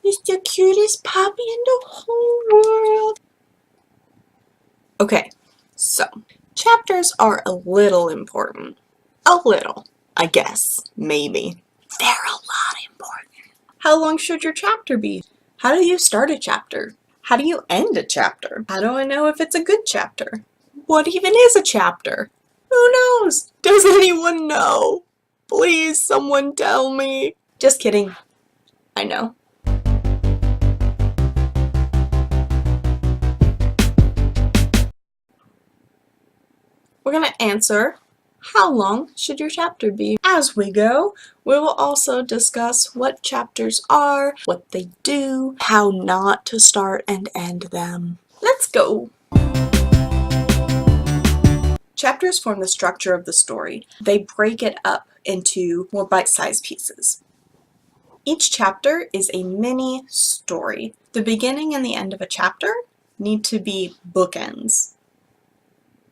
He's the cutest puppy in the whole world. Okay, so chapters are a little important. A little, I guess, maybe. They're a lot important. How long should your chapter be? How do you start a chapter? How do you end a chapter? How do I know if it's a good chapter? What even is a chapter? Who knows? Does anyone know? Please, someone tell me. Just kidding. I know. We're going to answer, how long should your chapter be? As we go, we will also discuss what chapters are, what they do, how not to start and end them. Let's go! Chapters form the structure of the story. They break it up into more bite-sized pieces. Each chapter is a mini story. The beginning and the end of a chapter need to be bookends.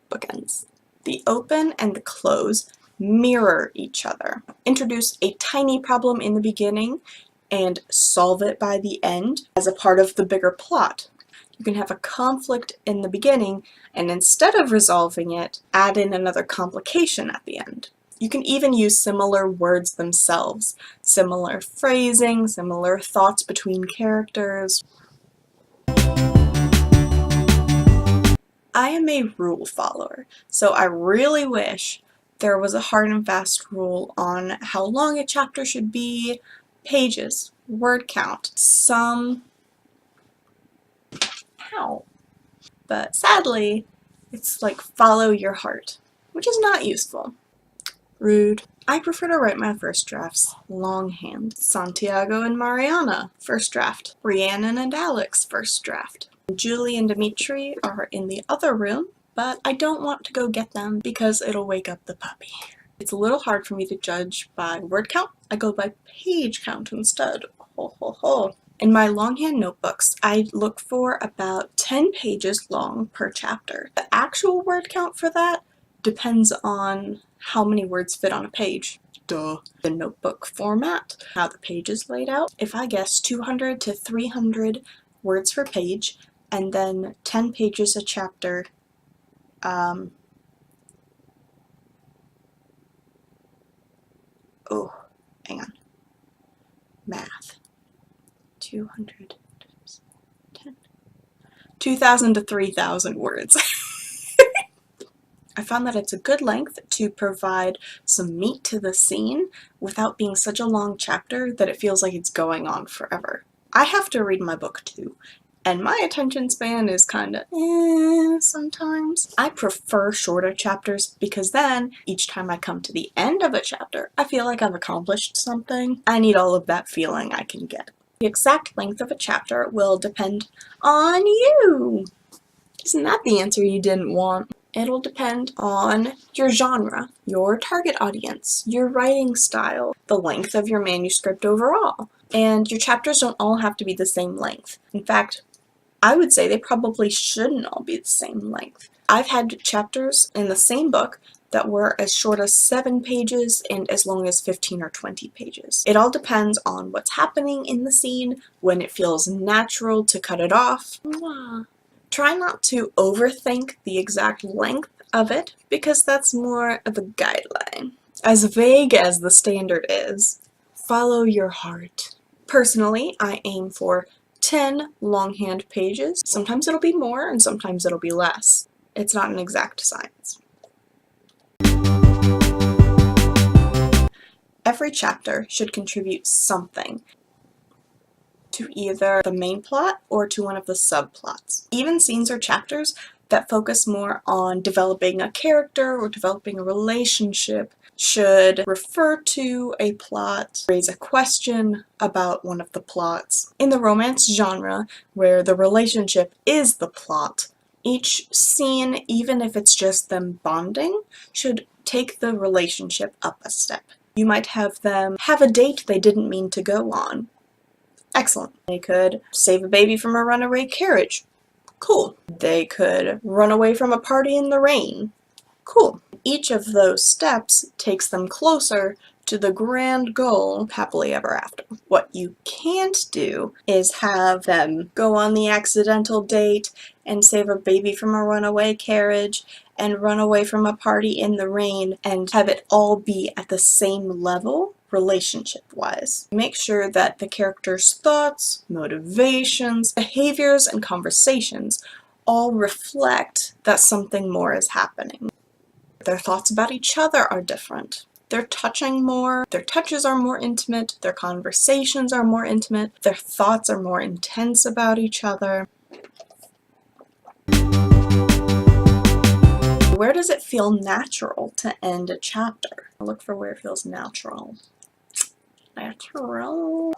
Bookends. The open and the close mirror each other. Introduce a tiny problem in the beginning and solve it by the end as a part of the bigger plot. You can have a conflict in the beginning and instead of resolving it, add in another complication at the end. You can even use similar words themselves, similar phrasing, similar thoughts between characters. I am a rule follower, so I really wish there was a hard and fast rule on how long a chapter should be, pages, word count, but sadly, it's like follow your heart, which is not useful. Rude. I prefer to write my first drafts longhand. Santiago and Mariana, first draft. Rhiannon and Alex, first draft. Julie and Dimitri are in the other room, but I don't want to go get them because it'll wake up the puppy. It's a little hard for me to judge by word count. I go by page count instead. Ho ho ho. In my longhand notebooks, I look for about 10 pages long per chapter. The actual word count for that depends on how many words fit on a page. Duh. The notebook format, how the page is laid out. If I guess 200 to 300 words per page, and then 10 pages a chapter, oh, hang on. Math. 200 times 10. 2,000 to 3,000 words. I found that it's a good length to provide some meat to the scene without being such a long chapter that it feels like it's going on forever. I have to read my book too, and my attention span is kinda sometimes. I prefer shorter chapters because then each time I come to the end of a chapter, I feel like I've accomplished something. I need all of that feeling I can get. The exact length of a chapter will depend on you. Isn't that the answer you didn't want? It'll depend on your genre, your target audience, your writing style, the length of your manuscript overall. And your chapters don't all have to be the same length. In fact, I would say they probably shouldn't all be the same length. I've had chapters in the same book that were as short as 7 pages and as long as 15 or 20 pages. It all depends on what's happening in the scene, when it feels natural to cut it off. Try not to overthink the exact length of it, because that's more of a guideline. As vague as the standard is, follow your heart. Personally, I aim for 10 longhand pages. Sometimes it'll be more and sometimes it'll be less. It's not an exact science. Every chapter should contribute something to either the main plot or to one of the subplots. Even scenes or chapters that focus more on developing a character or developing a relationship should refer to a plot, raise a question about one of the plots. In the romance genre, where the relationship is the plot, each scene, even if it's just them bonding, should take the relationship up a step. You might have them have a date they didn't mean to go on. Excellent. They could save a baby from a runaway carriage. Cool. They could run away from a party in the rain. Cool. Each of those steps takes them closer to the grand goal, happily ever after. What you can't do is have them go on the accidental date and save a baby from a runaway carriage and run away from a party in the rain and have it all be at the same level relationship-wise. Make sure that the character's thoughts, motivations, behaviors, and conversations all reflect that something more is happening. Their thoughts about each other are different. They're touching more, their touches are more intimate, their conversations are more intimate, their thoughts are more intense about each other. Where does it feel natural to end a chapter? Look for where it feels natural.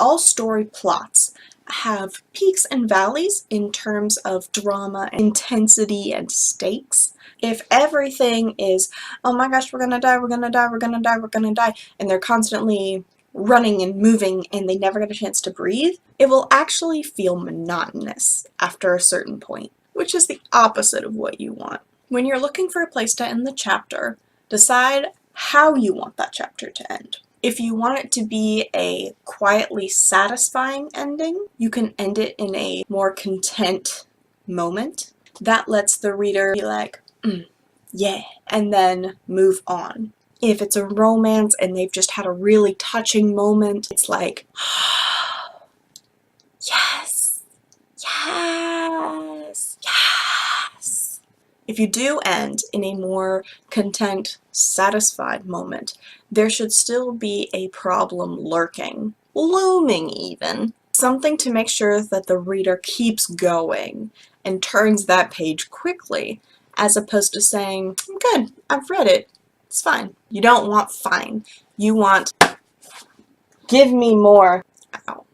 All story plots have peaks and valleys in terms of drama, intensity, and stakes. If everything is, oh my gosh, we're gonna die, we're gonna die, we're gonna die, we're gonna die, and they're constantly running and moving and they never get a chance to breathe, it will actually feel monotonous after a certain point, which is the opposite of what you want. When you're looking for a place to end the chapter, decide how you want that chapter to end. If you want it to be a quietly satisfying ending, you can end it in a more content moment. That lets the reader be like, yeah, and then move on. If it's a romance and they've just had a really touching moment, it's like, yes, yes, yes. If you do end in a more content, satisfied moment, there should still be a problem lurking, looming even. Something to make sure that the reader keeps going and turns that page quickly, as opposed to saying, good, I've read it, it's fine. You don't want fine. You want, give me more. Ow.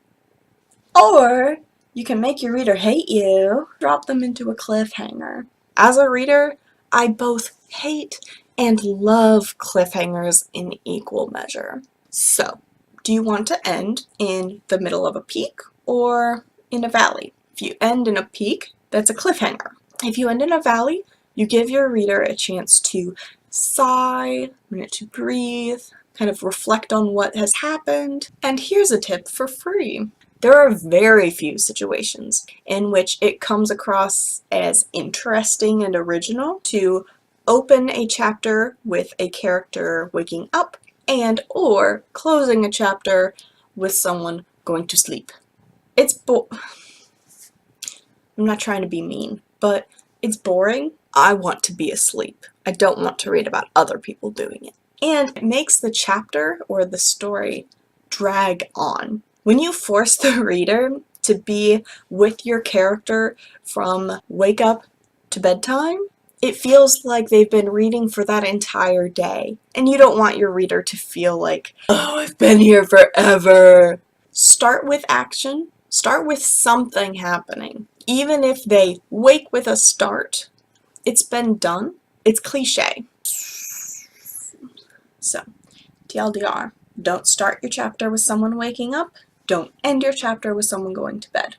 Or you can make your reader hate you, drop them into a cliffhanger. As a reader, I both hate and love cliffhangers in equal measure. So, do you want to end in the middle of a peak or in a valley? If you end in a peak, that's a cliffhanger. If you end in a valley, you give your reader a chance to sigh, a minute to breathe, kind of reflect on what has happened. And here's a tip for free. There are very few situations in which it comes across as interesting and original to open a chapter with a character waking up and or closing a chapter with someone going to sleep. I'm not trying to be mean, but it's boring. I want to be asleep. I don't want to read about other people doing it. And it makes the chapter or the story drag on. When you force the reader to be with your character from wake up to bedtime, it feels like they've been reading for that entire day. And you don't want your reader to feel like, oh, I've been here forever. Start with action. Start with something happening. Even if they wake with a start, it's been done. It's cliche. So, TLDR, don't start your chapter with someone waking up. Don't end your chapter with someone going to bed.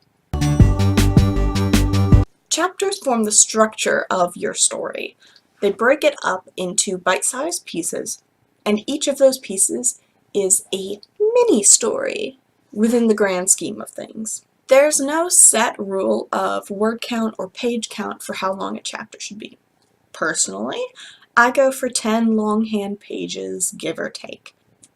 Chapters form the structure of your story. They break it up into bite-sized pieces, and each of those pieces is a mini-story within the grand scheme of things. There's no set rule of word count or page count for how long a chapter should be. Personally, I go for 10 longhand pages, give or take.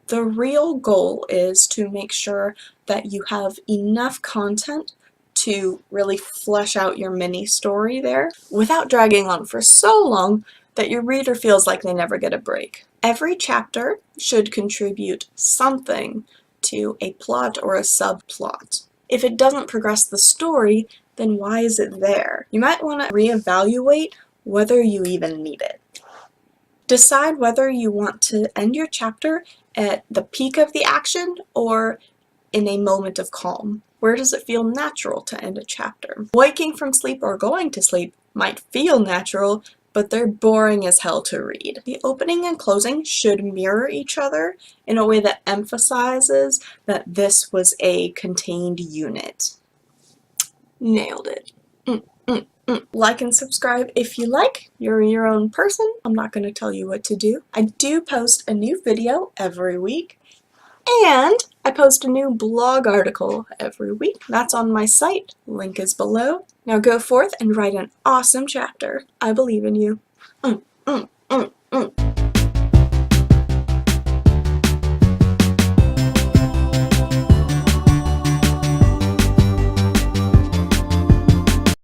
The real goal is to make sure that you have enough content to really flesh out your mini story there without dragging on for so long that your reader feels like they never get a break. Every chapter should contribute something to a plot or a subplot. If it doesn't progress the story, then why is it there? You might want to reevaluate whether you even need it. Decide whether you want to end your chapter at the peak of the action or in a moment of calm. Where does it feel natural to end a chapter? Waking from sleep or going to sleep might feel natural, but they're boring as hell to read. The opening and closing should mirror each other in a way that emphasizes that this was a contained unit. Nailed it. Like and subscribe if you like. You're your own person. I'm not going to tell you what to do. I do post a new video every week, And I post a new blog article every week. That's on my site. Link is below. Now go forth and write an awesome chapter. I believe in you.